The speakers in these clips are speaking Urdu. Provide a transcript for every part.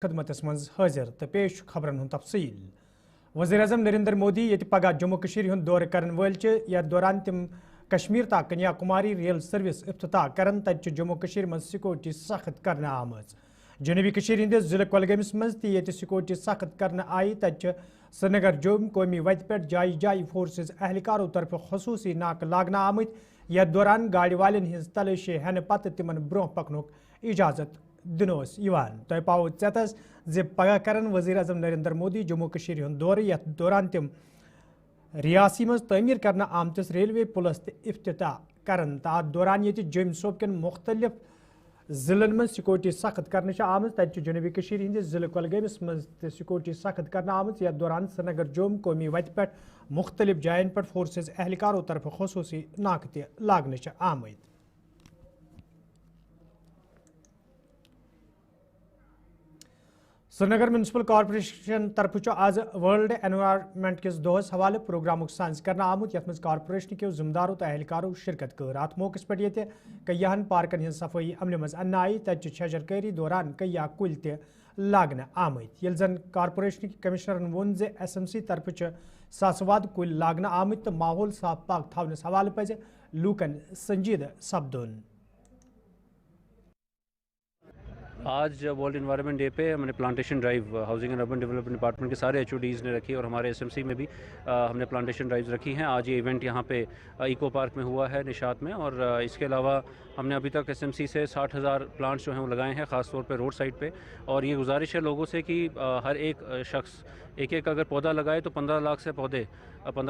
خدمتس مز حاضر تو پیش خبرن ہند تفصیل وزیر اعظم نریندر مودی یہ پگہ جموں کشمیر ہند دورہ کرن ول یتھ دوران تم کشمیر تا کنیا کماری ریل سروس افتتاح کرن تت جموں کشمیر مز سیکورٹی سخت کرنا آمز جنوبی کشمیر ہندس ضلع کولگامس مز تہ سیکورٹی سخت کرنا آئی تت سری نگر جوم قومی وتہ پہ جائیں جائیں فورسز اہلکاروں طرف خصوصی ناکہ لاگنا آمت یتھ دوران گاڑی والن ہز تلاشی ہینہ پتہ تمن برہ پکنک اجازت دنوس تہ پاو ژیتس زِ پگہ کرن وزیر اعظم نریندر مودی جموں کشمیر ہند دورہ یتھ دوران تم ریاسی مز تعمیر کرنا آمتس ریلوے پلس تہ افتتاح کرن تات دوران یہ جوم صوبہ کن مختلف ضلعن مز سیکورٹی سخت کرنے آمت تت جنوبی کشمیر ہندس ضلع کولگامس مز تہ سیکورٹی سخت کرنا آمت یتھ دوران سری نگر جوم قومی وتہ پہ مختلف جائن پہ فورسز اہلکاروں طرف خصوصی ناکہ تہ لاگنہ آمت سری نگر میونسپل کارپوریشن طرف آز ورلڈ انوائرمنٹ کس دہس حوالہ پروگرامک سانز کرنا آمت یتھ مز کارپوریشن کیو ذمہ داروں تو اہلکاروں شرکت کر ات موقع پہ یہ کئیہن پارکن ہز صفائی عملہ مز انہ آئی تت چھجر کاری دوران کئیہ کل تہ لاگنہ آمت یل زن کارپوریشن کمشنرن وون زِ ایس ایم سی طرف ساسواد کل لاگنہ آمت تو ماحول صاف پاک تھونس حوالہ پزِ لوکن سنجیدہ سپدن آج ورلڈ انوائرمنٹ ڈے پہ ہم نے plantation drive housing and urban development department کے سارے ایچ او ڈیز نے رکھی اور ہمارے ایس ایم سی میں بھی ہم نے پلانٹیشن ڈرائیوز رکھی ہیں. آج یہ ایونٹ یہاں پہ ایکو پارک میں ہوا ہے نشاط میں, اور اس کے علاوہ ہم نے ابھی تک ایس ایم سی سے 60,000 پلانٹس جو ہیں وہ لگائے ہیں, خاص طور پہ روڈ سائڈ پہ. اور یہ گزارش ہے لوگوں سے کہ ہر ایک شخص ایک اگر پودا لگائے تو 15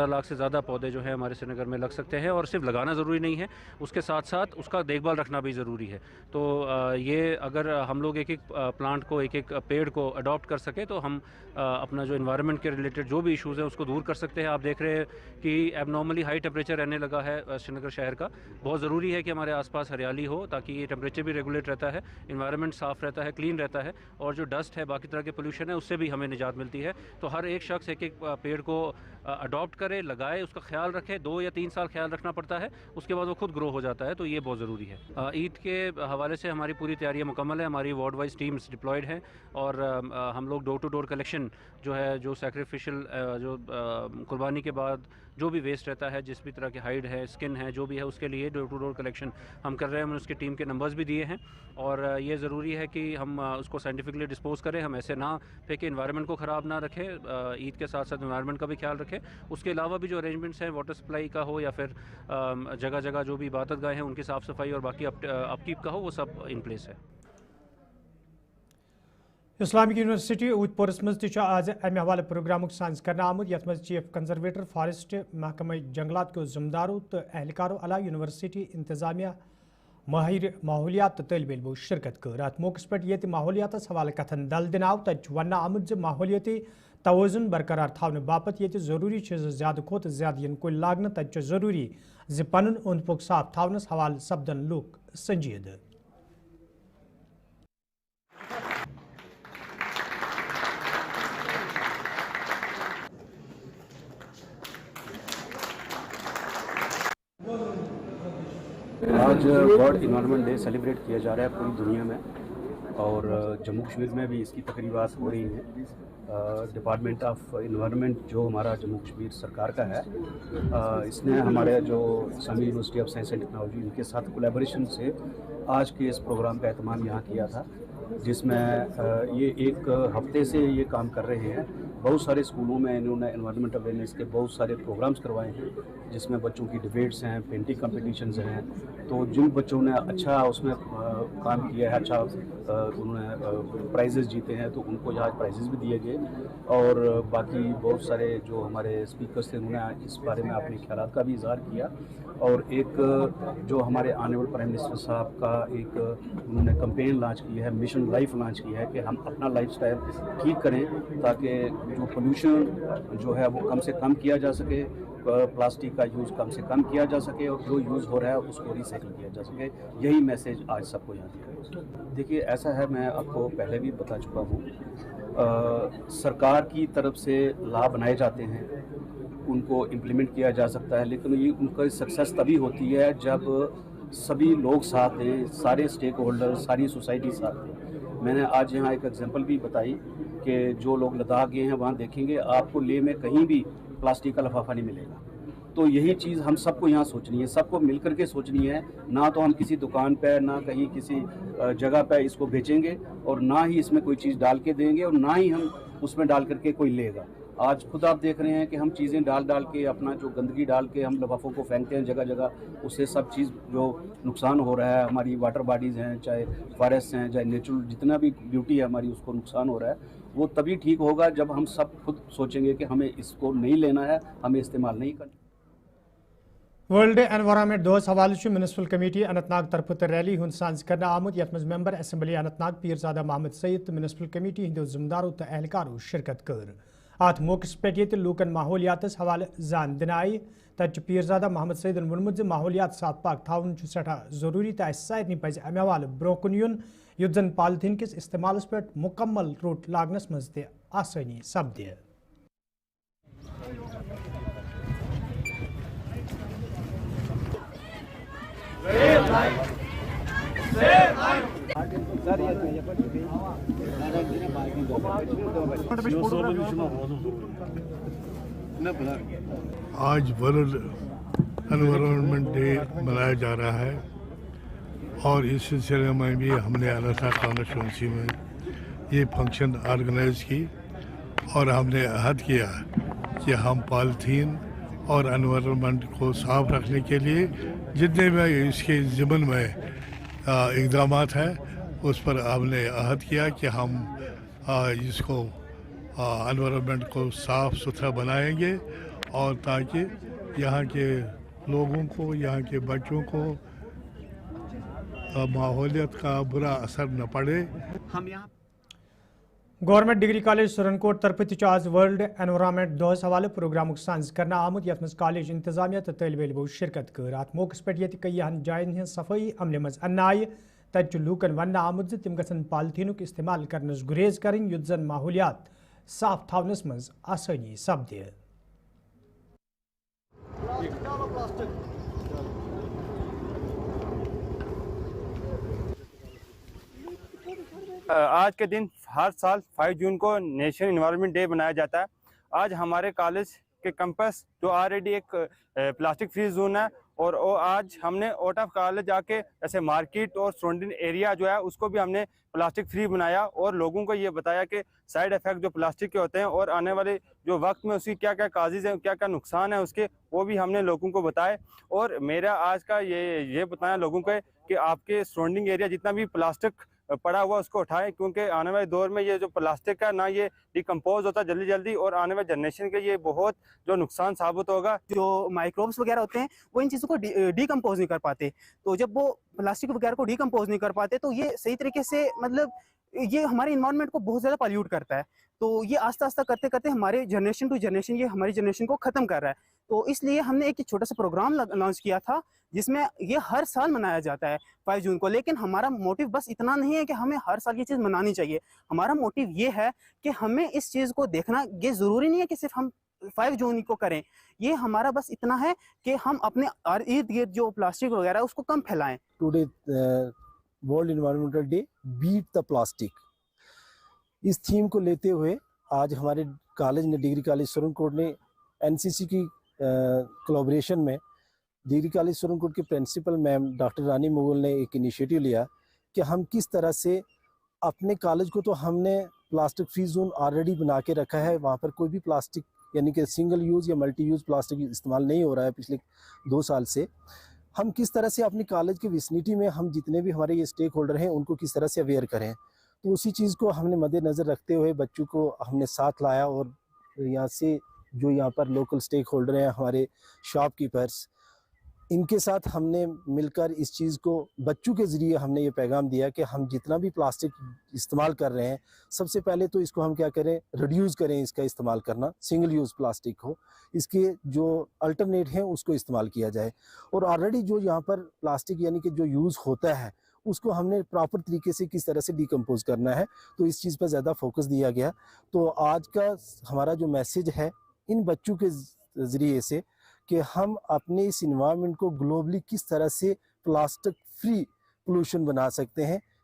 لاکھ سے زیادہ پودے جو ہیں ہمارے سری نگر میں لگ سکتے ہیں. اور صرف لگانا ضروری نہیں ہے, اس کے ساتھ ساتھ اس کا دیکھ بھال رکھنا بھی ضروری ہے. تو یہ اگر ہم لوگ ایک پلانٹ کو ایک پیڑ کو اڈاپٹ کر سکے تو ہم اپنا جو انوائرمنٹ کے ریلیٹڈ جو بھی ایشوز ہیں اس کو دور کر سکتے ہیں. آپ دیکھ رہے ہیں کہ ایب نارملی ہائی ٹیمپریچر رہنے لگا ہے سری نگر شہر کا. بہت ضروری ہے کہ ہمارے آس پاس ہریالی ہو تاکہ یہ ٹیمپریچر بھی ریگولیٹ رہتا ہے, انوائرمنٹ صاف رہتا ہے, کلین رہتا ہے, اور جو ڈسٹ ہے باقی طرح کے پولوشن ہے اس سے بھی ہمیں نجات ملتی ہے. تو ہر ایک شخص ایک پیڑ کو اڈاپٹ کرے, لگائے, اس کا خیال رکھے. 2 یا 3 سال خیال رکھنا پڑتا ہے, اس کے بعد وہ خود گرو ہو جاتا ہے. تو یہ بہت ضروری ہے. عید کے حوالے سے ہماری پوری تیاریاں مکمل ہے. ہماری وارڈ وائز ٹیمز ڈپلائڈ ہیں, اور ہم لوگ ڈور ٹو ڈور کلیکشن جو ہے, جو سیکریفیشل جو قربانی کے بعد جو بھی ویسٹ رہتا ہے, جس بھی طرح کے ہائیڈ ہے, اسکن ہے, جو بھی ہے, اس کے لیے ڈور ٹو ڈور کلیکشن ہم کر رہے ہیں. ہم نے اس کی ٹیم کے نمبرز بھی دیے ہیں, اور یہ ضروری ہے کہ ہم اس کو سائنٹیفکلی ڈسپوز کریں. ہم ایسے نہ پھینکیں, انوائرمنٹ کو خراب نہ رکھیں, عید کے ساتھ ساتھ انوائرمنٹ کا بھی خیال رکھیں. اس کے علاوہ بھی جو ارینجمنٹس ہیں واٹر سپلائی کا ہو یا پھر جگہ جگہ جو بھی عبادت گاہیں ہیں ان کی صاف صفائی اور باقی اپ کیپ کا ہو, وہ سب ان پلیس ہے. اسلامک یونیورسٹی اوت پورس مز آز امہ حوالہ پروگرامک سانز کرنا آمت یتھ مز چیف کنزرویٹر فارسٹ محکمہ جنگلات کے ذمہ داروں تو اہلکاروں علاوہ یونیورسٹی انتظامیہ ماہر ماحولیات تو طالب علموں شرکت کر. ات موقع پہ یہ ماحولیات حوالہ کتن دل دن آو تت ون آمت ماحولیاتی توازن برقرار تھونے باپت یہ ضروری زیادہ کھوت زیادہ ین کل لاگن تت ضروری پن اوند پوک صاف تھونس حوالہ سپدن لوک سنجیدہ. آج ورلڈ انوائرمنٹ ڈے سیلیبریٹ کیا جا رہا ہے پوری دنیا میں, اور جموں کشمیر میں بھی اس کی تقریبات ہو رہی ہیں. ڈپارٹمنٹ آف انوائرمنٹ جو ہمارا جموں کشمیر سرکار کا ہے, اس نے ہمارے جو اسلامی university of science and technology ان کے ساتھ کولیبوریشن سے آج کے اس پروگرام کا اہتمام یہاں کیا تھا, جس میں یہ 1 ہفتے سے یہ کام کر رہے ہیں. بہت سارے اسکولوں میں انہوں نے انوائرمنٹ اویئرنیس کے بہت سارے پروگرامز کروائے ہیں, جس میں بچوں کی ڈبیٹس ہیں, پینٹنگ کمپٹیشنز ہیں. تو جن بچوں نے اچھا اس میں کام کیا ہے, اچھا انہوں نے پرائزز جیتے ہیں, تو ان کو آج پرائزز بھی دیے گئے. اور باقی بہت سارے جو ہمارے اسپیکرس تھے انہوں نے اس بارے میں اپنے خیالات کا بھی اظہار کیا. اور ایک جو ہمارے آنریبل پرائم منسٹر صاحب کا ایک انہوں نے کمپین لانچ کی ہے, مشن لائف لانچ کی ہے, کہ ہم اپنا لائف سٹائل ٹھیک کریں تاکہ جو پولوشن جو ہے وہ کم سے کم کیا جا سکے, پلاسٹک کا یوز کم سے کم کیا جا سکے, اور جو یوز ہو رہا ہے اس کو ریسائیکل کیا جا سکے. یہی میسیج آج سب کو یہاں دیا. دیکھیے ایسا ہے, میں آپ کو پہلے بھی بتا چکا ہوں, سرکار کی طرف سے لا بنائے جاتے ہیں, ان کو امپلیمنٹ کیا جا سکتا ہے, لیکن یہ ان کا سکسیس تبھی ہوتی ہے جب سبھی لوگ ساتھ دیں, سارے اسٹیک ہولڈر, ساری سوسائٹی ساتھ دیں. میں نے آج یہاں ایک ایگزامپل بھی بتائی کہ جو لوگ لداخ گئے ہیں وہاں دیکھیں گے آپ کو لیہ میں کہیں بھی پلاسٹک کا لفافہ نہیں ملے گا. تو یہی چیز ہم سب کو یہاں سوچنی ہے, سب کو مل کر کے سوچنی ہے. نہ تو ہم کسی دکان پہ نہ کہیں کسی جگہ پہ اس کو بیچیں گے اور نہ ہی اس میں کوئی چیز ڈال کے دیں گے اور نہ ہی ہم اس میں ڈال کر کے کوئی لے گا. آج خود آپ دیکھ رہے ہیں کہ ہم چیزیں ڈال کے اپنا جو گندگی ڈال کے ہم لفافوں کو پھینکتے ہیں جگہ جگہ, اس سے سب چیز جو نقصان ہو رہا ہے, ہماری واٹر باڈیز ہیں, چاہے فارسٹ ہیں, چاہے نیچرل جتنا بھی بیوٹی ہے ہماری, اس کو نقصان ہو رہا ہے. وہ تبھی ٹھیک ہوگا جب ہم سب خود سوچیں گے کہ ہمیں اس کو نہیں لینا ہے, ہمیں استعمال نہیں کرنا. ورلڈ انوائرمنٹ دۄہس حوالہ میونسپل کمیٹی اننت ناگ طرف ریلی ہند سانز کرنے آمت, یتھ مز ممبر اسمبلی اننت ناگ پیرزادہ محمد سعید تو میونسپل کمیٹی ہندو ذمہ دارو تو اہلکارو شرکت کر. ات موقع پہ لوکن ماحولیاتس حوالہ زان دن آئی. تت پیرزادہ محمد سعیدن وونمت ماحولیات صاف پاک تھاون سٹھا ضروری تو اس سارے پز امہ حوالہ برو کن یون یُتھ زن پالیتھین کس استعمالس پہ مکمل روٹ لاگنس مز تہ آسانی سپدِ. آج ورلڈ انوائرمنٹ ڈے منایا جا رہا ہے اور اس سلسلے میں بھی ہم نے اننت ناگ کانسٹیچوئنسی میں یہ فنکشن آرگنائز کی اور ہم نے عہد کیا کہ ہم پالیتھین اور انوائرمنٹ کو صاف رکھنے کے لیے جتنے بھی اس کے ضمن میں اقدامات ہیں اس پر ہم نے عہد کیا کہ ہم اس کو انوائرمنٹ کو صاف ستھرا بنائیں گے اور تاکہ یہاں کے لوگوں کو, یہاں کے بچوں کو ماحولیت کا برا اثر نہ پڑے. ہم یہاں گورنمنٹ ڈگری کالج سرنکوٹ طرف آز ورلڈ انوائرمنٹ دۄہس حوالہ پروگرام سانز کرنے آمت, یتھ مز کالج انتظامیہ تو طالب علمو شرکت کر. ات موقع پہ کئی جائن ہز صفائی عملہ مز ان آئی. تت لوکن ون آمت تم گھن پالیتھینک استعمال کرنس گریز کریں یُتھ زن ماحولیات صاف تھونس مز آسانی سپدِ. آج کے دن ہر سال 5 جون کو نیشنل انوائرمنٹ ڈے منایا جاتا ہے. آج ہمارے کالج کے کیمپس جو آلریڈی ایک پلاسٹک فری زون ہے اور آج ہم نے آؤٹ آف کالج جا کے جیسے مارکیٹ اور سراؤنڈنگ ایریا جو ہے اس کو بھی ہم نے پلاسٹک فری بنایا اور لوگوں کو یہ بتایا کہ سائیڈ افیکٹ جو پلاسٹک کے ہوتے ہیں اور آنے والے جو وقت میں اس کی کیا کیا کازز ہیں, کیا کیا نقصان ہے اس کے, وہ بھی ہم نے لوگوں کو بتائے. اور میرا آج کا یہ بتایا لوگوں کو کہ آپ کے سراؤنڈنگ ایریا جتنا بھی پلاسٹک پڑا ہوا اس کو اٹھائیں, کیونکہ آنے والے دور میں یہ جو پلاسٹک ہے نہ یہ ڈیکمپوز ہوتا جلدی جلدی اور آنے والے جنریشن کے یہ بہت جو نقصان ثابت ہوگا. جو مائکروبس وغیرہ ہوتے ہیں وہ ان چیزوں کو ڈیکمپوز نہیں کر پاتے, تو جب وہ پلاسٹک وغیرہ کو ڈیکمپوز نہیں کر پاتے تو یہ صحیح طریقے سے مطلب یہ ہمارے انوائرمنٹ کو بہت زیادہ پالیوٹ کرتا ہے. تو یہ آہستہ آہستہ کرتے کرتے ہمارے جنریشن ٹو جنریشن یہ ہماری جنریشن کو ختم کر رہا ہے. تو اس لیے ہم نے ایک چھوٹا سا پروگرام لانچ کیا تھا جس میں یہ ہر سال منایا جاتا ہے 5 جون کو. لیکن ہمارا موٹیو بس اتنا نہیں ہے کہ ہمیں ہر سال یہ چیز منانی چاہیے. ہمارا موٹیو یہ ہے کہ ہمیں اس چیز کو دیکھنا, یہ ضروری نہیں ہے کہ صرف ہم 5 جون کو کریں. یہ ہمارا بس اتنا ہے کہ ہم اپنے ارد گرد جو پلاسٹک وغیرہ اس کو کم پھیلائیں. Today world environmental day beat the plastic, اس تھیم کو لیتے ہوئے آج ہمارے کالج نے, ڈگری کالج سرنکوٹ نے NCC کی کولابریشن میں ڈگری کالج سرنکوٹ کے پرنسپل میم ڈاکٹر رانی مغل نے ایک انیشیٹو لیا کہ ہم کس طرح سے اپنے کالج کو, تو ہم نے پلاسٹک فری زون آلریڈی بنا کے رکھا ہے, وہاں پر کوئی بھی پلاسٹک یعنی کہ سنگل یوز یا ملٹی یوز پلاسٹک استعمال نہیں ہو رہا ہے پچھلے 2 سال سے. ہم کس طرح سے اپنے کالج کے ویسنیٹی میں ہم جتنے بھی ہمارے یہ اسٹیک ہولڈر ہیں ان کو کس طرح سے اویئر کریں. تو اسی چیز کو ہم نے مد نظر رکھتے ہوئے بچوں کو ہم نے ساتھ لایا اور یہاں سے جو یہاں پر لوکل اسٹیک ہولڈر ہیں ہمارے شاپ کیپرس, ان کے ساتھ ہم نے مل کر اس چیز کو بچوں کے ذریعے ہم نے یہ پیغام دیا کہ ہم جتنا بھی پلاسٹک استعمال کر رہے ہیں سب سے پہلے تو اس کو ہم کیا کریں, ریڈیوز کریں اس کا استعمال کرنا. سنگل یوز پلاسٹک ہو, اس کے جو الٹرنیٹ ہیں اس کو استعمال کیا جائے. اور آلریڈی جو یہاں پر پلاسٹک یعنی کہ جو یوز ہوتا ہے اس کو ہم نے پراپر طریقے سے کس طرح سے ڈیکمپوز کرنا ہے, تو اس چیز پر زیادہ فوکس دیا گیا. تو آج کا ہمارا جو میسیج ہے ان بچوں کے ذریعے سے کہ ہم اپنے اس انوائرمنٹ کو گلوبلی کس طرح سے پلاسٹک فری پولوشن بنا سکتے ہیں,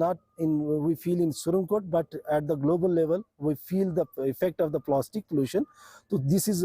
not in we feel in Surunkot but at the global level we feel the effect of the plastic pollution. So this is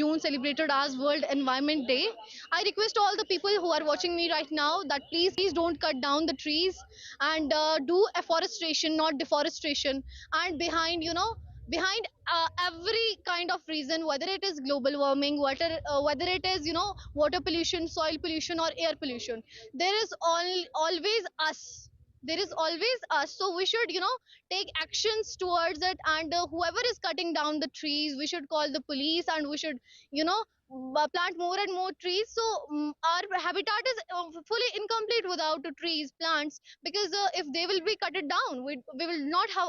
June celebrated as World Environment Day। I request all the people who are watching me right now that please don't cut down the trees and do afforestation, not deforestation। And behind every kind of reason, whether it is global warming, whether it is water pollution, soil pollution or air pollution, there is always us, so we should take actions towards it। And whoever is cutting down the trees, we should call the police and we should plant more and more trees। So our habitat is fully incomplete without the trees, plants, because if they will be cut it down, we will not have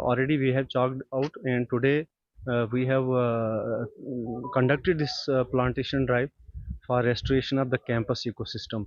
already we have chalked out, and today we have conducted this plantation drive for restoration of the campus ecosystem.